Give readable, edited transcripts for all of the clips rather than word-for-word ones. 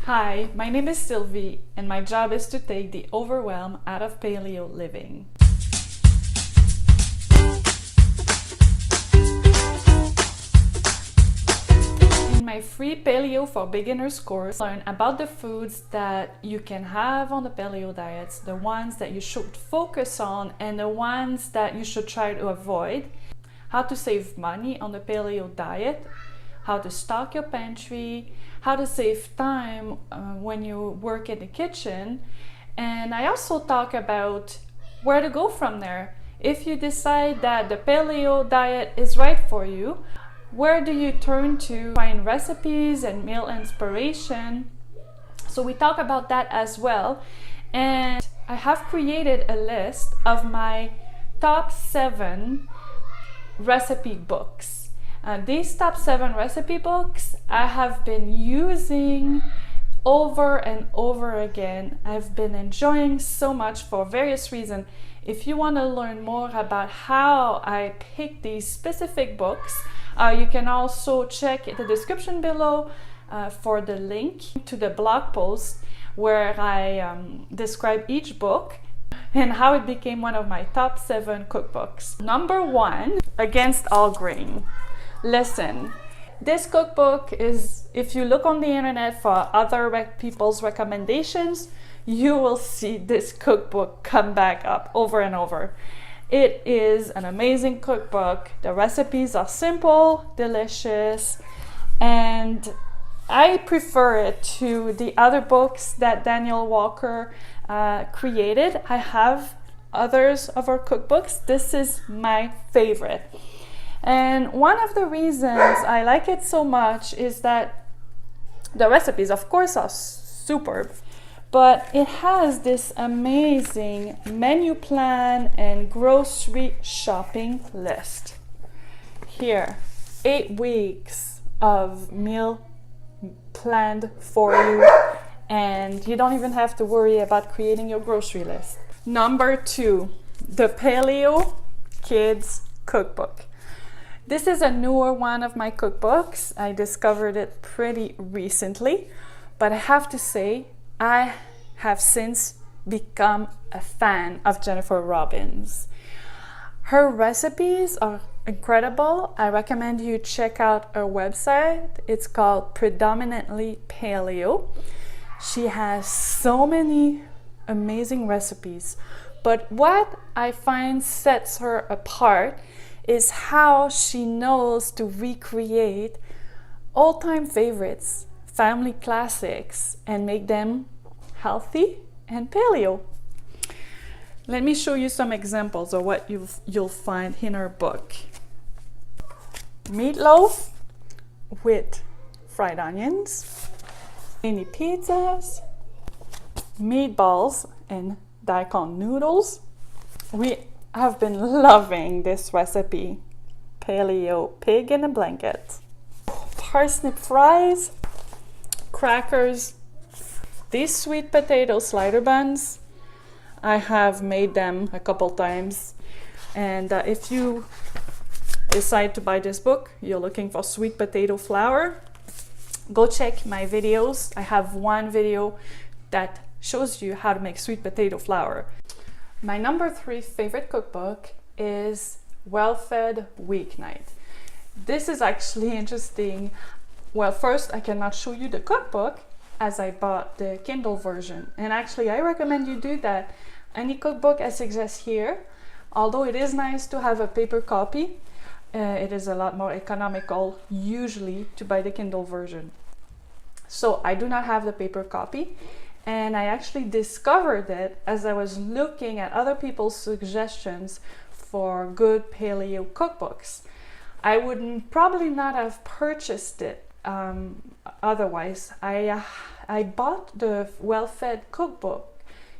Hi, my name is Sylvie, and my job is to take the overwhelm out of paleo living. In my free Paleo for Beginners course, learn about the foods that you can have on the paleo diets, the ones that you should focus on, and the ones that you should try to avoid, how to save money on the paleo diet, how to stock your pantry, how to save time when you work in the kitchen, and I also talk about where to go from there. If you decide that the paleo diet is right for you, where do you turn to find recipes and meal inspiration? So we talk about that as well, and I have created a list of my top 7 recipe books. These top 7 recipe books I have been using over and over again. I've been enjoying so much for various reasons. If you want to learn more about how I pick these specific books, you can also check the description below for the link to the blog post where I describe each book and how it became one of my top 7 cookbooks. Number 1, Against All Grain. Listen, this cookbook is, if you look on the internet for other people's recommendations, you will see this cookbook come back up over and over. It is an amazing cookbook. The recipes are simple, delicious, and I prefer it to the other books that Daniel Walker created. I have others of our cookbooks. This is my favorite. And one of the reasons I like it so much is that the recipes, of course, are superb, but it has this amazing menu plan and grocery shopping list. Here, 8 weeks of meal planned for you, and you don't even have to worry about creating your grocery list. Number 2, the Paleo Kids Cookbook. This is a newer one of my cookbooks. I discovered it pretty recently, but I have to say, I have since become a fan of Jennifer Robbins. Her recipes are incredible. I recommend you check out her website. It's called Predominantly Paleo. She has so many amazing recipes, but what I find sets her apart is how she knows to recreate all-time favorites, family classics, and make them healthy and paleo. Let me show you some examples of what you'll find in her book. Meatloaf with fried onions, mini pizzas, meatballs and daikon noodles. I've been loving this recipe, Paleo Pig in a Blanket. Parsnip fries, crackers, these sweet potato slider buns. I have made them a couple times, and if you decide to buy this book, you're looking for sweet potato flour, go check my videos. I have one video that shows you how to make sweet potato flour. My number 3 favorite cookbook is Well-Fed Weeknight. This is actually interesting. Well, first, I cannot show you the cookbook as I bought the Kindle version. And actually, I recommend you do that. Any cookbook I suggest here, although it is nice to have a paper copy, it is a lot more economical usually to buy the Kindle version. So I do not have the paper copy. And I actually discovered it as I was looking at other people's suggestions for good paleo cookbooks. I would probably not have purchased it otherwise. I bought the Well-Fed Cookbook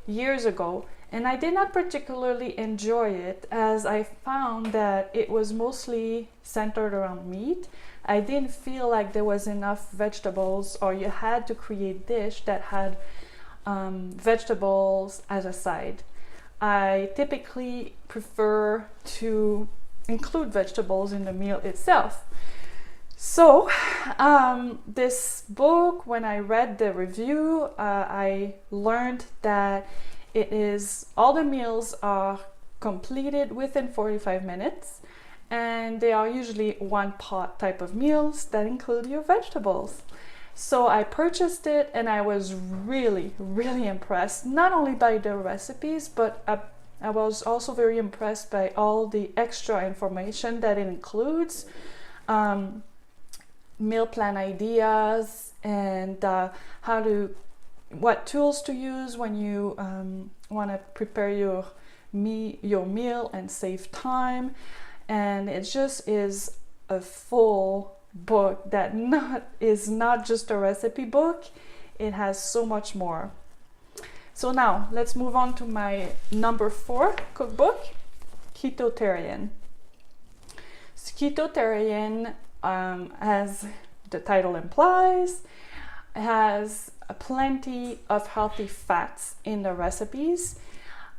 years ago, and I did not particularly enjoy it as I found that it was mostly centered around meat. I didn't feel like there was enough vegetables, or you had to create a dish that had vegetables as a side. I typically prefer to include vegetables in the meal itself. So this book, when I read the review, I learned that all the meals are completed within 45 minutes, and they are usually one pot type of meals that include your vegetables. So I purchased it, and I was really, really impressed, not only by the recipes, but I was also very impressed by all the extra information that it includes. Meal plan ideas, and what tools to use when you want to prepare your meal and save time. And it just is a full book that is not just a recipe book. It has so much more. So now let's move on to my number 4 cookbook, Ketotarian. Ketotarian, as the title implies, has plenty of healthy fats in the recipes,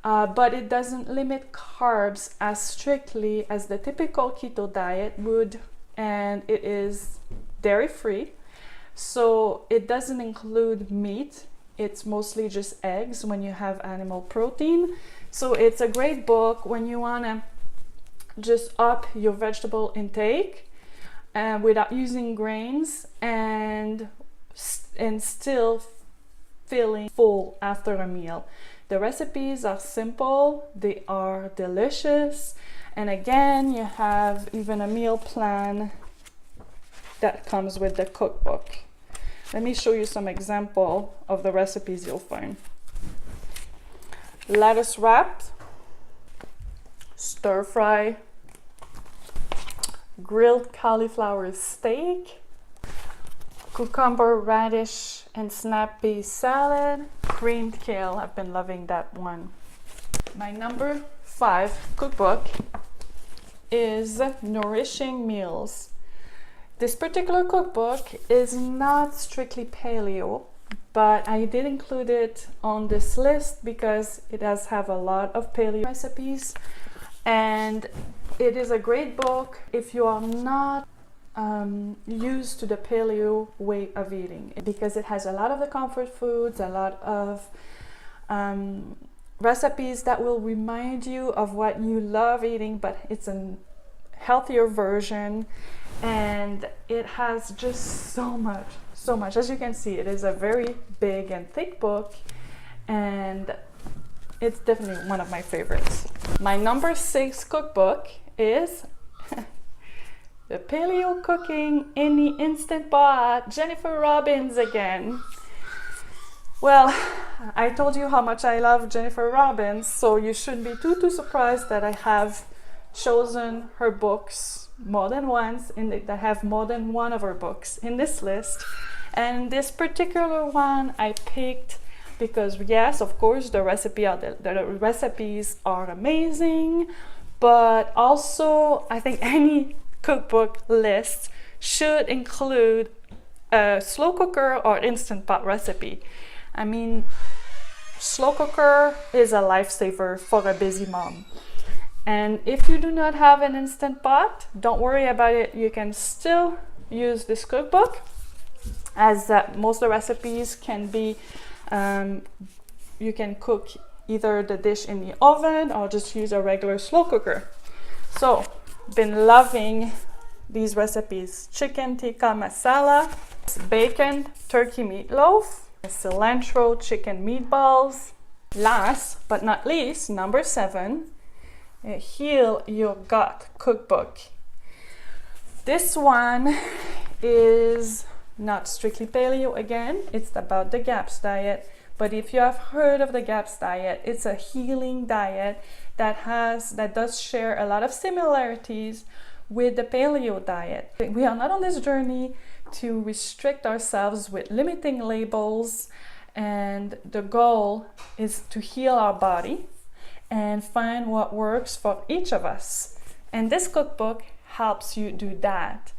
but it doesn't limit carbs as strictly as the typical keto diet would, and it is dairy free, so it doesn't include meat. It's mostly just eggs when you have animal protein. So it's a great book when you want to just up your vegetable intake without using grains, and still feeling full after a meal. The recipes are simple, they are delicious, and again, you have even a meal plan that comes with the cookbook. Let me show you some example of the recipes you'll find. Lettuce wrapped, stir fry, grilled cauliflower steak, cucumber, radish, and snap pea salad, creamed kale. I've been loving that one. My number 5 cookbook is Nourishing Meals. This particular cookbook is not strictly paleo, but I did include it on this list because it does have a lot of paleo recipes, and it is a great book if you are not used to the paleo way of eating, because it has a lot of the comfort foods, a lot of recipes that will remind you of what you love eating, but it's a healthier version, and it has just so much. As you can see, it is a very big and thick book, and it's definitely one of my favorites. My number 6 cookbook is The Paleo Cooking in the Instant Pot, Jennifer Robbins again. Well, I told you how much I love Jennifer Robbins, so you shouldn't be too surprised that I have chosen her books more than once, I have more than one of her books in this list. And this particular one I picked because, yes, of course, the recipes are amazing, but also I think any cookbook list should include a slow cooker or instant pot recipe. I mean, slow cooker is a lifesaver for a busy mom. And if you do not have an instant pot, don't worry about it. You can still use this cookbook, as most of the recipes can be, you can cook either the dish in the oven or just use a regular slow cooker. So, been loving these recipes. Chicken tikka masala, bacon turkey meatloaf, cilantro chicken meatballs. Last but not least, number 7, Heal Your Gut cookbook. This one is not strictly paleo again, it's about the GAPS diet. But if you have heard of the GAPS diet, it's a healing diet that does share a lot of similarities with the paleo diet. We are not on this journey to restrict ourselves with limiting labels, and the goal is to heal our body and find what works for each of us. And this cookbook helps you do that.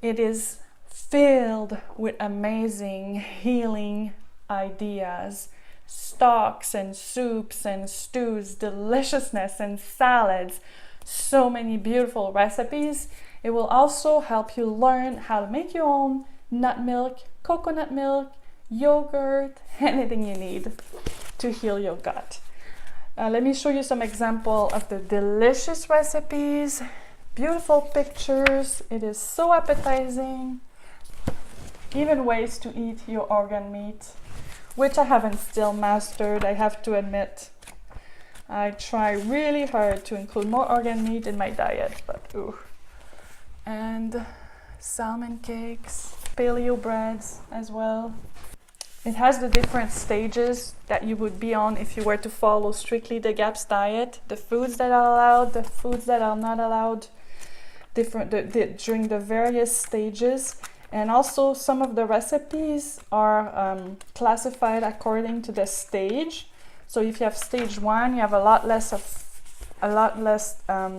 It is filled with amazing healing ideas, stocks and soups and stews, deliciousness and salads, so many beautiful recipes. It will also help you learn how to make your own nut milk, coconut milk, yogurt, anything you need to heal your gut. Let me show you some example of the delicious recipes, beautiful pictures. It is so appetizing. Even ways to eat your organ meat, which I haven't still mastered, I have to admit. I try really hard to include more organ meat in my diet, but ooh. And salmon cakes, paleo breads as well. It has the different stages that you would be on if you were to follow strictly the GAPS diet. The foods that are allowed, the foods that are not allowed, during the various stages. And also some of the recipes are classified according to the stage. So if you have stage 1, you have a lot less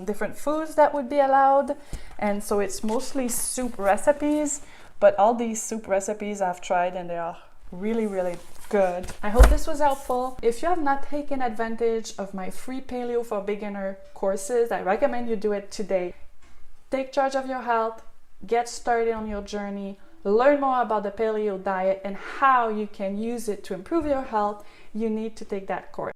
different foods that would be allowed. And so it's mostly soup recipes, but all these soup recipes I've tried and they are really, really good. I hope this was helpful. If you have not taken advantage of my free Paleo for Beginner courses, I recommend you do it today. Take charge of your health, get started on your journey, learn more about the paleo diet and how you can use it to improve your health. You need to take that course.